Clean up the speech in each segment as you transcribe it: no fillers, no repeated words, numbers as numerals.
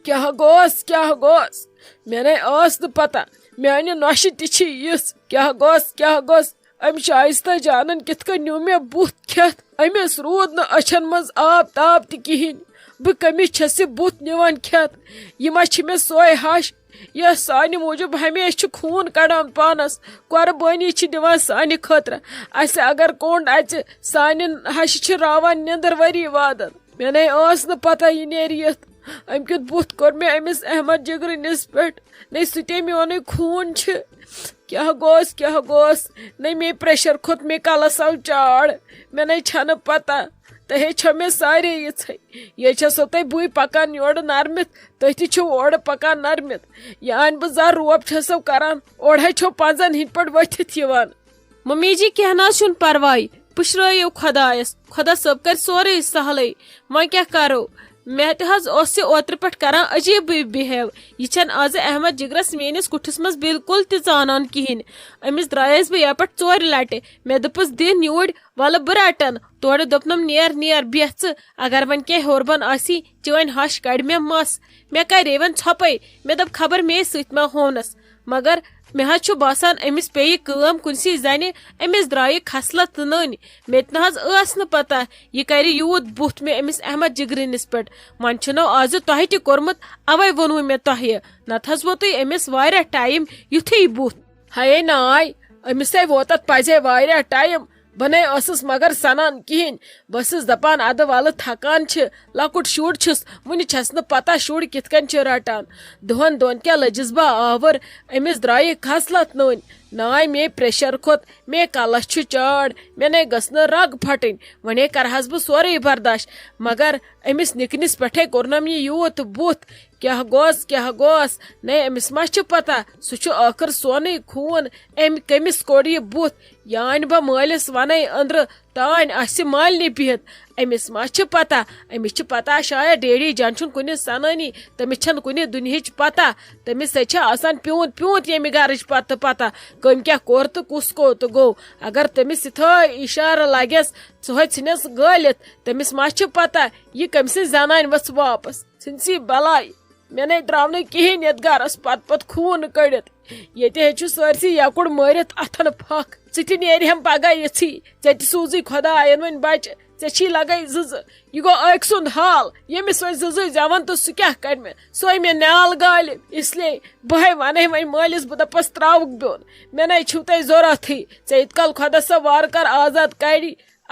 کیا گوس میں ٲس نہٕ پتہ میانہِ نۄشہِ تہِ چھِ یِژھ کیا گوس ام شائستہ جانن کت کن نیو مے بُتھ کھیت امس روٗد نہٕ أچھن منٛز آب تاب تہِ کِہیٖنۍ بہٕ کٔمِس چھَس یہِ بُتھ نِوان کھیت یہِ ما چھِ مےٚ سۄے ہش یۄس سانہِ موٗجوٗب ہمیشہِ چھُ خوٗن کڑان پانس قۄربٲنی چھِ دِوان سانہِ خٲطرٕ اسہِ اگر کوٚنڈ اژِ سانہِ ہشہِ چھِ راوان نیندر ؤری وادن مےٚ نے ٲس نہٕ پتہ یہِ نیرِ یِتھ ام کیُتھ بُتھ کوٚر مےٚ أمِس احمد جگرٕنِس پٮ۪ٹھ نے سُہ تے میونُے خوٗن چھِ کیا گوس نے مے پریشر کھوت مے کلس آو چاڑ مے نے چھنہٕ پتہ تۄہے چھو مےٚ سارے یِژھے یہِ چھسو تۄہہِ بٕے پکان یورٕ نرمِتھ تُہۍ تہِ چھِو اورٕ پکان نرمِتھ یان بہٕ زر روب چھسو کران اورے چھو پنزن ہِنٛدۍ پٲٹھۍ ؤتھِتھ یِوان ممی جی کینٛہہ نہ چھُنہٕ پرواے پُشرٲیِو خۄدایس خۄدا صٲب کرِ سورُے سہلٕے وۄنۍ کیٛاہ کرو مےٚ تہِ حظ اوس یہِ اوترٕ پٮ۪ٹھ کران عجیٖبٕے بِہیو یہِ چھنہٕ آز احمد جگرس میٲنِس کُٹھِس منٛز بالکل تہِ زانان کِہینۍ أمِس درٛایس بہٕ یپٲٹھۍ 4 لٹہِ مےٚ دوٚپُس دِ نیوٗرۍ وَلہٕ بہٕ رٹن تورٕ دوٚپنم نیر بیٚہہ ژٕ اگر وۄنۍ کینٛہہ ہیوٚر بۄن آسی چٲنۍ ہش کڑِ مےٚ مس مےٚ کرے وۄنۍ ژھۄپے مےٚ دوٚپ خبر مے سۭتۍ ما ہونس مگر مےٚ حظ چھُ باسان أمِس پیٚیہِ کٲم کُنسٕے زنہِ أمِس درٛایہِ کھسلت تہٕ نٔنۍ مےٚ تہِ نہ حظ ٲس نہٕ پتہ یہِ کرِ یوٗت بُتھ مےٚ أمِس احمد جگرٕنِس پٮ۪ٹھ وۄنۍ چھُنو آزٕ تۄہہِ تہِ کوٚرمُت اوے ووٚنوٕ مےٚ تۄہہِ نتہٕ حظ ووت أمِس واریاہ ٹایم یُتھُے بُتھ ہے ناے أمِسے ووت اتھ پزے واریاہ ٹایم بہٕ نے ٲسٕس مگر سنان کِہینۍ بہٕ ٲسٕس دپان ادٕ ولہٕ تھکان چھِ لۄکُٹ شُر چھُس وُنہِ چھس نہٕ پتہ شُر کِتھ کٔنۍ چھِ رٹان دۄہن کیٛاہ لٔجِس بہٕ آوٕر أمِس درٛایہِ کھسلت نٔنۍ ناے مے پریشر کھوٚت مے کلس چھُ چاڑ مےٚ نے گٔژھ نہٕ رگ پھٹٕنۍ وۄنۍ کرہس بہٕ سورُے برداشت مگر أمِس نِکنِس پٮ۪ٹھے کوٚرنم یہِ یوٗت بُتھ کیٛاہ گوس نے أمِس ما چھِ پتہ سُہ چھُ ٲخٕر سونُے خوٗن أمۍ کٔمِس کوٚر یہِ بُتھ یانہِ بہٕ مٲلِس ونے أنٛدرٕ تانۍ آسہِ مالنہِ بِہِتھ أمِس ما چھِ پتہ أمِس چھِ پتہ شاید ڈیڈی جان چھُنہٕ کُنہِ سنٲنی تٔمِس چھنہٕ کُنہِ دُنہِچ پتہ تٔمِس سۭتۍ چھِ آسان پیوٗنت ییٚمہِ گرٕچ پتہ کٔمۍ کیٛاہ کوٚر تہٕ کُس گوٚو اگر تٔمِس یِتھٲے اِشارٕ لگٮ۪س ژٕ ژھٕنٮ۪س گٲلِتھ تٔمِس ما چھِ پتہ یہِ کٔمۍ سٕنٛزِ زنانہِ ؤژھ واپس ژھٕنسی بلاے مےٚ نے درٛاو نہٕ کِہینۍ یتھ گرس پتہٕ خوٗن کٔڑِتھ ییٚتہِ ہے چھُ سٲرسٕے یکُڑ مٲرِتھ اتھن پھکھ ژٕ تہِ نیرِہم پگاہ یِژھٕے ژےٚ تہِ سوٗزٕے خۄداین وۄنۍ بچہِ ژےٚ چھی لگے زٕ یہِ گوٚو أکۍ سُنٛد حال ییٚمِس وۄنۍ زٕ زٮ۪وان تہٕ سُہ کیٛاہ کڑِ مےٚ سۄے مےٚ نیال گالہِ اسلیے بہے ونہے وۄنۍ مٲلِس بہٕ دپس تراوُکھ بیوٚن مےٚ نے چھُو تۄہہِ ضروٗرتھٕے ژےٚ یِتھ کال خۄدا صٲب وارٕ کار آزاد کڑِ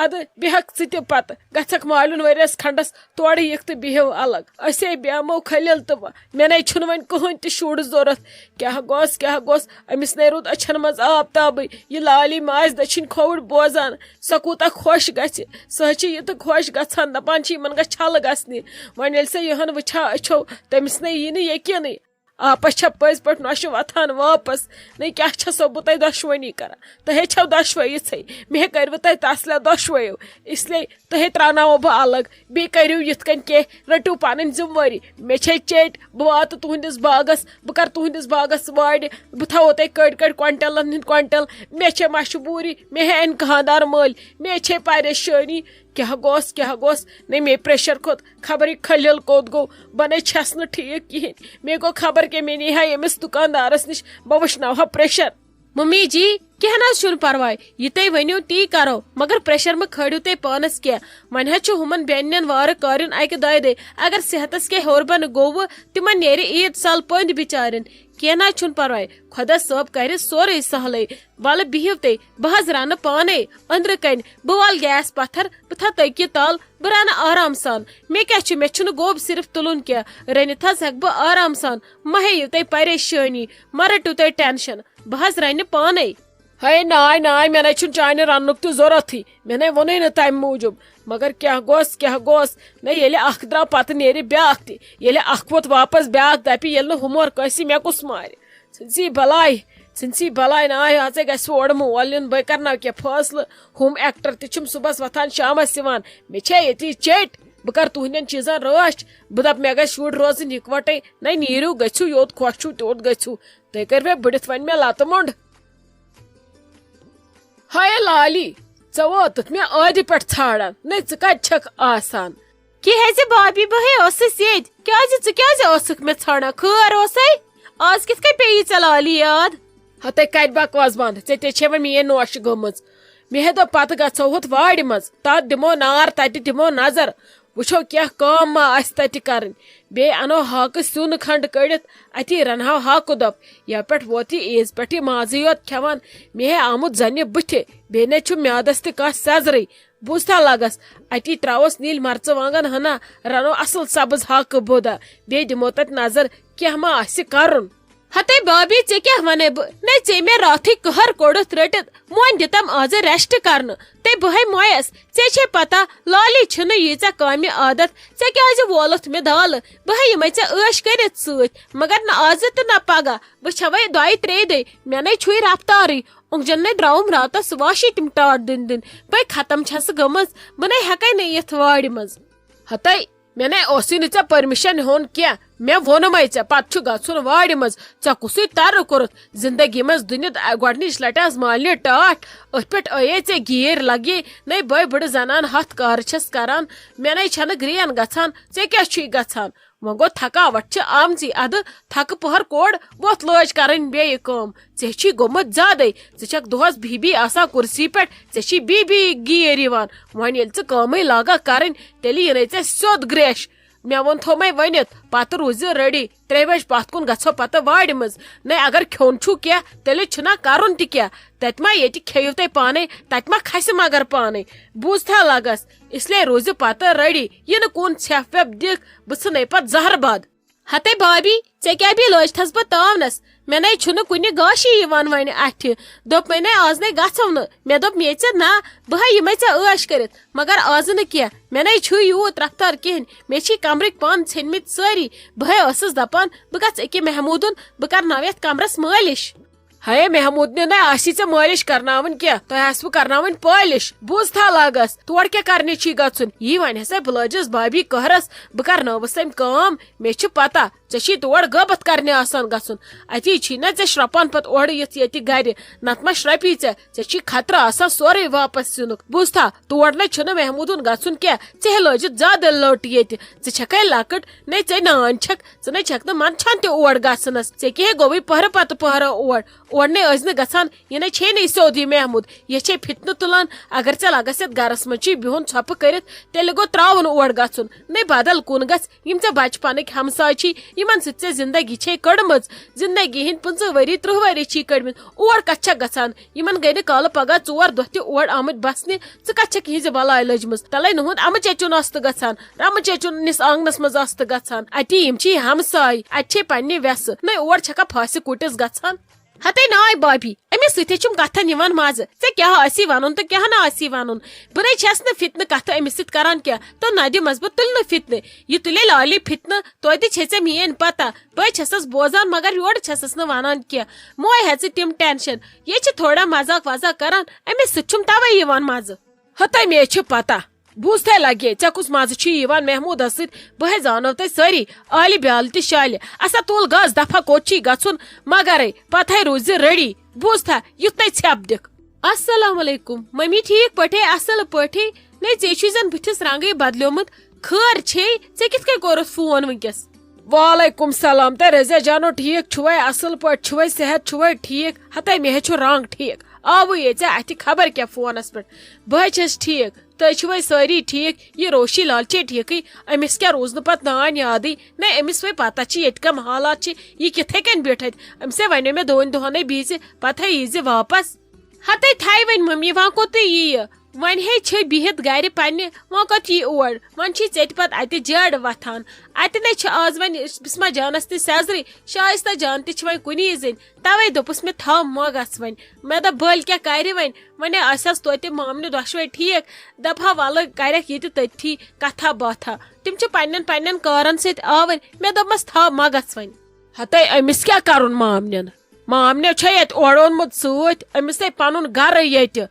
ادٕ بیٚہکھ ژٕ تہِ پتہٕ گژھکھ مالیُن ؤرِیس کھنڈس تورٕ یِکھ تہٕ بِہِو الگ أسے بیٚہمو کھٔلِل تہٕ مےٚ نے چھُنہٕ وۄنۍ کٕہٕنۍ تہِ شُر ضوٚرتھ کیٛاہ گوٚس أمِس نے روٗد أچھن منٛز آب تابٕے یہِ لالی ماجہِ دٔچھِنۍ کھووُر بوزان سۄ کوٗتاہ خۄش گژھِ سۄ حظ چھِ یہِ تہٕ خۄش گژھان دپان چھِ یِمن گژھِ چھلہٕ گژھنہِ وۄنۍ ییٚلہِ سۄ یِہن وٕچھان أچھو تٔمِس نے یی نہٕ یقیٖنٕے آپس چھا پٔزۍ پٲٹھۍ نۄشہِ وۄتھان واپس نے کیٛاہ چھسو بہٕ تۄہہِ دۄشوٕنی کران تۄہے چھو دۄشوے یِژھے مےٚ کٔرِوٕ تۄہہِ تسلیا دۄشوَیو اسلیے تۄہے تراوناوو بہٕ الگ بیٚیہِ کٔرِو یِتھ کٔنۍ کینٛہہ رٔٹِو پنٕنۍ ذِمہٕ وٲری مےٚ چھے چیٚٹۍ بہٕ واتہٕ تُہنٛدِس باغس بہٕ کرٕ تُہنٛدِس باغس وارِ بہٕ تھاوو تۄہہِ کٔڑۍ کۄنٹلن ہٕنٛدۍ کۄنٹل مےٚ چھے مجبوٗری مےٚ ہے اَنہِ خانٛدار مٲلۍ مےٚ چھے پریشٲنی کیٛاہ گوٚس نے مے پریشر کھوٚت خبر یہِ کھٔلِل کوٚت گوٚو بہٕ نے چھس نہٕ ٹھیٖک کِہینۍ مےٚ گوٚو خبر کیٛاہ مےٚ نیہا ییٚمِس دُکاندارس نِش بہٕ وٕچھناوہا پریشر ممی جی کینٛہہ نہ حظ چھُنہٕ پرواے یہِ تُہۍ ؤنِو تی کرو مگر پریشر مہ کھٲلِو تُہۍ پانس کینٛہہ وۄنۍ حظ چھُ ہُمن بیٚنٮ۪ن وارٕ کارٮ۪ن اکہِ دۄیہِ دۄہہِ اگر صحتس کینٛہہ ہیوٚر بۄن گوٚوٕ تِمن نیرِ عیٖد سال پٔنٛدۍ بِچارٮ۪ن کینٛہہ نہ حظ چھُنہٕ پرواے خۄدا صٲب کرِ سورُے سہلٕے ولہٕ بِہِو تُہۍ بہٕ حظ رنہٕ پانے أنٛدرٕ کنہِ بہٕ والہٕ گیس پتھر بہٕ تھاو تٔکیہِ تل بہٕ رنہٕ آرام سان مےٚ کیٛاہ چھُ مےٚ چھُنہٕ گوٚب صرف تُلُن کینٛہہ رٔنِتھ حظ ہٮ۪کہٕ بہٕ آرام سان مہ ہیٚیِو تُہۍ پریشٲنی مہ رٔٹِو تُہۍ ٹینشن بہٕ حظ رنہٕ پانے ہے ناے مےٚ نے چھُنہٕ چانہِ رننُک تہِ ضروٗرتھٕے مےٚ نے ووٚنُے نہٕ تمہِ موٗجوٗب مگر کیٛاہ گوٚس نہ ییٚلہِ اکھ درٛاو پتہٕ نیرِ بیٛاکھ تہِ ییٚلہِ اکھ ووت واپس بیٛاکھ دپہِ ییٚلہِ نہٕ ہُمور کٲنٛسہِ مےٚ کُس مارِ ژھٕنسی بلاے ناے اژے گژھِ اورٕ مول یُن بہٕ کرناو کینٛہہ فٲصلہٕ ہُم ایکٹر تہِ چھِم صبحس وۄتھان شامس یِوان مےٚ چھے ییٚتی چیٚٹۍ بہٕ کرٕ تُہنٛدٮ۪ن چیٖزن رٲچھ بہٕ دپہٕ مےٚ گژھِ شُرۍ روزٕنۍ یِکوٹے نہ نیٖرِو گٔژھِو یوٚت خۄش چھُو توٚت گٔژھِو تُہۍ کٔرۍ مےٚ بٔڑِتھ وۄنۍ مےٚ لتہٕ موٚنٛڈ ہاے لالی ژٕ ووتُتھ مےٚ ٲدِ پٮ۪ٹھ ژھانڈان نے ژٕ کتہِ چھکھ آسان کہ بابی بہس یت میں ژھانڈان خٲر اوسے آز کت کن پی لالی یاد ہتے کت بکواس بند ژے چھ وۄنۍ میٲنۍ نوش گٔمٕژ مےٚ دوٚپ پتہٕ گژھو ہُتھ وارِ منٛز تتھ دِمو نار تتہِ دِمو نظر وٕچھو کینٛہہ کٲم ما آسہِ تتہِ کرٕنۍ بیٚیہِ انو ہاکہٕ سیُن کھنڈ کٔڑِتھ اتی رنہو ہاکہٕ دۄپ یپٲٹھۍ ووت یہِ عیٖز پٮ۪ٹھ یہِ مازٕے یوت کھٮ۪وان مےٚ ہے آمُت زنہِ بٕتھِ بیٚیہِ نَے چھُ میادس تہِ کانٛہہ سیزرٕے بوٗزتھا لگس اتی تراوس نیٖلۍ مرژٕوانگن ہنا رنو اصل سبز ہاکہٕ بودا بیٚیہِ دِمو تتہِ نظر کینٛہہ ما آسہِ کرُن ہتے بابی ژے کیا ونے بہ نہ ژے مے راتھٕے کہر کوڑت رٹت مون دتم آز ریسٹ کرن تے بہے مویس ژے چھے پتہ لالی چھن ییژا کامہِ عادت ژے کیازِ وولت مے دال بہے یمے ژے عٲش کرت سۭتۍ مگر نہ آز تہٕ نہ پگہ بہ چھوے دۄیہِ ترٛیٚیہِ دۄہہِ مےٚ نَے چھُے رفتارٕے اونگجن نے درٛاوُم راتس واشی تِم ٹاٹ دِن بے ختم چھس گٔمٕژ بہ نَے ہیکے نہٕ یتھ وارِ منٛز ہتے مےٚ نَے اوسُے نہٕ ژےٚ پٔرمِشن ہیوٚن کینٛہہ مےٚ ووٚنمے ژےٚ پتہٕ چھُ گژھُن وارِ منٛز ژےٚ کُسُے ترٕ کوٚرُتھ زندگی منٛز دُنِتھ گۄڈنِچ لٹہِ آز مالنہِ ٹاٹھ أتھۍ پٮ۪ٹھ ٲیے ژےٚ گیٖر لگے نَے بٔے بٕڑٕ زنان ہتھ کارٕ چھس کران مےٚ نَے چھنہٕ گرٛین گژھان ژےٚ کیٛاہ چھُے گژھان وۄنۍ گوٚو تھکاوٹ چھِ آمژی ادٕ تھکہٕ پہر کوڑ وۄتھ لٲج کرٕنۍ بیٚیہِ کٲم ژےٚ چھُے گوٚمُت زیادے ژٕ چھکھ دۄہس بی آسان کُرسی پٮ۪ٹھ ژےٚ چھی بی گیٖر یِوان وۄنۍ ییٚلہِ ژٕ کٲمٕے لاگکھ کرٕنۍ تیٚلہِ یِنَے ژےٚ سیوٚد گریش مےٚ ووٚن تھوٚومے ؤنِتھ پتہٕ روٗزِ ریڈی 3 بجہِ پتھ کُن گژھو پتہٕ وارِ منٛز نَے اگر کھیوٚن چھُو کینٛہہ تیٚلہِ چھُنا کرُن تہِ کینٛہہ تتہِ ما ییٚتہِ کھیٚیِو تُہۍ پانے تتہِ ما کھسہِ مگر پانے بوٗزتھا لگس اسلیے روٗزِ پتہٕ ریڈی یہِ نہٕ کُن ژھٮ۪پھ وٮ۪پھ دِکھ بہٕ ژھٕنَے پتہٕ زہر بد ہتے بابی ژے کیا بھی لٲجتھس بہ تاونس مےٚ نَے چھُنہٕ کُنہِ گاشی یِوان وۄنۍ اَتھِ دوٚپ مےٚ نَے آز نَے گژھو نہٕ مےٚ دوٚپ مے ژےٚ نہ بہٕ یِمے ژےٚ عٲش کٔرِتھ مگر آز نہٕ کینٛہہ مےٚ نَے چھُے یوٗت رفتار کِہینۍ مےٚ چھی کمرٕکۍ پن ژھیٚنمٕتۍ سٲری بہے ٲسٕس دپان بہٕ گژھ أکہِ محموٗدُن بہٕ کرناو یتھ کمرس مٲلِش ہے محموٗد نہِ آسی ژےٚ مٲلِش کرناوٕنۍ کینٛہہ تۄہہِ آسوٕ کرناوٕنۍ پٲلِش بوٗزتھا لگس تور کیٛاہ کرنہِ چھی گژھُن یی وۄنۍ ہسا بہٕ لٲجس بابی قہرس بہٕ کرنٲوٕس أمۍ کٲم مےٚ چھِ پتہ ژےٚ چھی تور غٲبت کرنہِ آسان گژھُن اتی چھی نا ژےٚ شرٛۄپان پتہٕ اورٕ یِتھ ییٚتہِ گرِ نتہٕ ما شرٛپی ژےٚ چھی خطرٕ آسان سورُے واپس یِنُک بوٗزتھا تور نَے چھُنہٕ محموٗدُن گژھُن کینٛہہ ژےٚ لٲجِتھ زیادٕ لٔٹ ییٚتہِ ژٕ چھکھے لۄکٕٹ نَے ژےٚ نانۍ چھکھ ژٕ نَے چھکھ نہٕ منٛدچھان تہِ اور گژھنس ژےٚ کیٛاہ گوٚوٕے پہرٕ پتہٕ پہرٕ اور نَے ٲسۍ نہٕ گژھان یہِ نَے چھے نہٕ سیوٚد یہِ محموٗد یہِ چھے فِتنہٕ تُلان اگر ژےٚ لگس یتھ گرس منٛز چھی بِہُن ژھۄپہٕ کٔرِتھ تیٚلہِ گوٚو تراوُن اور گژھُن نَے بدل کُن گژھ یِم ژےٚ بچپنٕکۍ ہمساے چھی یِمن سۭتۍ ژےٚ زندگی چھے کٔڑمٕژ زندگی ہٕنٛدۍ 25 ؤری 30 ؤری چھی کٔڑمٕتۍ اور کتھ چھکھ گژھان یِمن گٔے نہٕ کالہٕ پگاہ 4 دۄہ تہِ اور آمٕتۍ بسنہِ ژٕ کتھ چھکھ یِہنٛزِ بلاے لٔجمٕژ تلے نُہُنٛد اَمہٕ چیچُن ٲسۍ گژھان رمہٕ چیچُنس آنگنس منٛز ٲسۍ گژھان اتی یِم چھی ہمساے اتہِ چھے پننہِ ویسہٕ نَے اور چھکھا پھاسہِ کُٹِس گژھان ہتے ناے بابی أمِس سۭتۍ چھُم کتھن یِوان مزٕ ژےٚ کیٛاہ آسی ونُن تہٕ کیٛاہ نہٕ آسی ونُن بہٕ نَے چھس نہٕ فِتنہٕ کتھٕ أمِس سۭتۍ کران کینٛہہ تہٕ نہ دِمس بہٕ تُلنہٕ فِتنہٕ یہِ تُلے لالی فِتنہٕ توتہِ چھے ژےٚ میٲنۍ پتہ بہٕ چھسس بوزان مگر یورٕ چھسس نہٕ ونان کینٛہہ موے ہیژٕ تِم ٹینشن یہِ چھِ تھوڑا مزاق وزاق کران أمِس سۭتۍ چھُم توے یِوان مزٕ ہتے مےٚ چھِ پتہ بوٗزتھے لگے ژےٚ کُس مزٕ چھُے یِوان محموٗدس سۭتۍ بہے زانو تۄہہِ سٲری عالہِ بیالہِ تہِ شالہِ اسا تُل گژھ دفا کوٚت چھی گژھُن مگرے پتہے روٗزِ ریڈی بوٗزتھا یُتھ نَے ژھٮ۪پ دِکھ السلام علیکم ممی ٹھیک پٲٹھۍ اصل پٲٹھۍ نَے ژےٚ چھُے زن بٕتھِس رنگٕے بدلیومُت خٲر چھے ژےٚ کِتھ کٔنۍ کوٚرُتھ فون ونکیٚس وعلیکم سلام تہٕ رضیا جانو ٹھیٖک چھُوے اصل پٲٹھۍ چھُوے صحت چھُوے ٹھیٖک ہتے مےٚ چھُ رنگ ٹھیٖک آوٕے ژےٚ اتھِ خبر کیٛاہ فونس پٮ۪ٹھ بہٕ چھس ٹھیٖک تُہۍ چھِوے سٲری ٹھیٖک یہِ روشی لال چھے ٹھیٖکٕے أمِس کیٛاہ روٗز نہٕ پتہٕ نانۍ یادٕے نَے أمِس وۄنۍ پتہ چھِ ییٚتہِ کم حالات چھِ یہِ کِتھے کٔنۍ بیٖٹھ اتہِ أمِسے وَنیو مےٚ 2 دۄہنٕے بِہزِ پتہٕ ییٖزِ واپس ہتے تھایہِ وۄنۍ ممی وۄنۍ کوٚت ییہِ وۄنۍ ہے چھِ بِہِتھ گرِ پننہِ وۄنۍ کوٚت یی اور وۄنۍ چھی ژےٚ پتہٕ اتہِ جڑ وۄتھان اتہِ نَے چھِ آز وۄنۍ بسما جانس تہِ سیزرٕے شایستہ جان تہِ چھِ وۄنۍ کُنی زٔنۍ توے دوٚپُس مےٚ تھاو موگس وۄنۍ مےٚ دوٚپ بٔلۍ کیٛاہ کرِ وۄنۍ آسٮ۪س توتہِ مامنہِ دۄشوے ٹھیٖک دپہا وَلہٕ کرٮ۪کھ ییٚتہِ تٔتھی کتھا باتھا تِم چھِ پننٮ۪ن کارن سۭتۍ آوٕرۍ مےٚ دوٚپمس تھاو مگس وۄنۍ ہتے أمِس کیٛاہ کرُن مامنٮ۪ن مامنیو چھے ییٚتہِ اورٕ اوٚنمُت سۭتۍ أمِس ہے پنُن گرٕ ییٚتہِ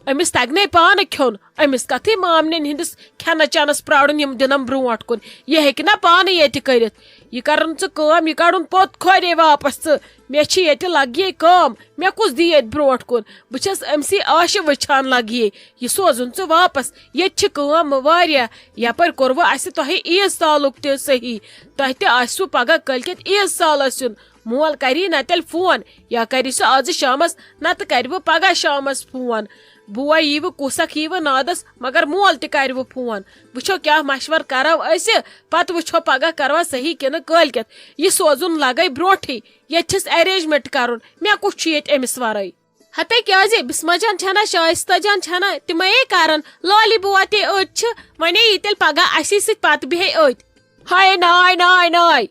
امس تگنے پان کھیون امس کتھے مامنین ہندس کھینا چانس پراڑن یم دنم برونٹ کن یہ ہیکہ نا پانے یہ کرت یہ کرن ژٕ یہ کڑن پوت کھورے واپس مے یہ لگیے کام مے کس دی یہ برونٹ کن بچس امسی آش وچھان لگیے یہ سوزن ژٕ واپس یہ کام واریاہ یپر کورو اس تۄہہِ عیز سالُک تہِ صحیح تۄہہِ تہِ آسوٕ پگہہ کٲلکٮ۪تھ عیز سالس یُن مول کری نہ تیل فون یا کری سُہ آز شامس نتہٕ کرِ پگہہ شامس فون بوے ییو کُسک ییو نادس مگر مول تہِ کرِ فون وچھو کیا مشور کرو أسۍ پتہٕ وچھو پگہہ کروا صحیح کنہٕ کٲلکٮ۪تھ یہ سوزُن لگے برونٹھٕے ییٚتہِ چھس ارینجمنٹ کرُن مےٚ کُس چھُ ییٚتہِ أمِس ورٲے ہتے کیا بسما جان چھنا شائستہ جان چھنا تمے کران لالی بوا تے أتۍ چھِ ونے یہِ تیٚلہِ پگہہ اسی سۭتۍ پتہٕ بیہے أتۍ ہائے ناے ناے ناے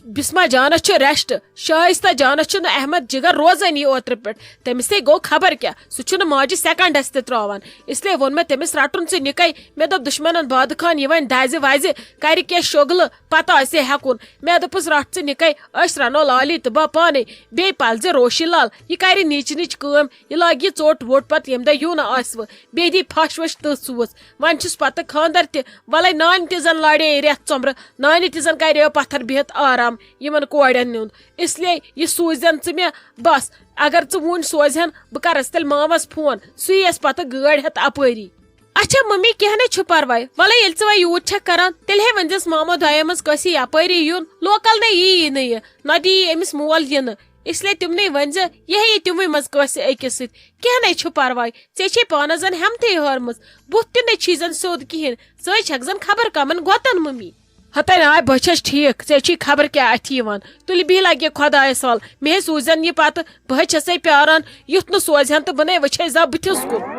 بسما جانس ریسٹ شائستہ جانس احمد جگر روزانی اوتر پہ تمس گو خبر کیا سہ ماجہ سیکنڈس تراوان اس لیے وون میں تمس رٹن ثہ نکے مے دپ دشمنن باد خان یہ ون دزِ وزِ کر کی شوگل پتہ آسے ہیکن مے دپس رٹ ثہ نکے اس رنو لالی تو با پانے بی پلز روشی لال یہ کر نیچ نیچ کام یہ لاگ یہ ژوٹ ووٹ پتہ یم دہ یون آسو بی دی پھش وش تو سوس ون چھس پتہ خاندر تہ ولے نان تہ زن لاڑے ریت ژمبر نانہ تہ زن کریو پتھر بہت آرام یمن کوڑین نیون اس لیے یہ سوزن ژٕ مے بس اگر ژٕ وُن سوزہن بہ کرس تیل مامس فون سُہ یس پتہ گٲڑۍ ہٮ۪تھ اپٲری اچھا ممی کینٛہہ نہٕ چھُ پرواے ولے ییٚلہِ ژٕ وۄنۍ یوٗت چھکھ کران تیٚلہِ ہے ؤنزٮ۪س مامو دایو منٛز کٲنٛسہِ یپٲری یُن لوکل نہ یی نہٕ یہِ نتہٕ یی أمِس مول یِنہٕ اس لیے تمنے ونزِ یہ ہے تموٕے منٛز کٲنٛسہِ أکِس سۭتۍ کینٛہہ نَے چھُ پرواے ژےٚ چھے پانس زن ہٮ۪متھٕے ہٲرمٕژ بُتھ تہِ نَے چھی زن سیوٚد کِہیٖنۍ ژٕ چھکھ زن خبر کمن گۄتن ممی ہتے نا بہ چھس ٹھیک ژے خبر کیا اتھی تُلہِ بِہہ لگہِ خۄدایس وال مے سوزن یہ پتہ بہ چھسے پیاران یُتھ نہٕ سوزہن تو بنے وچھے زا بٕتھِس کُن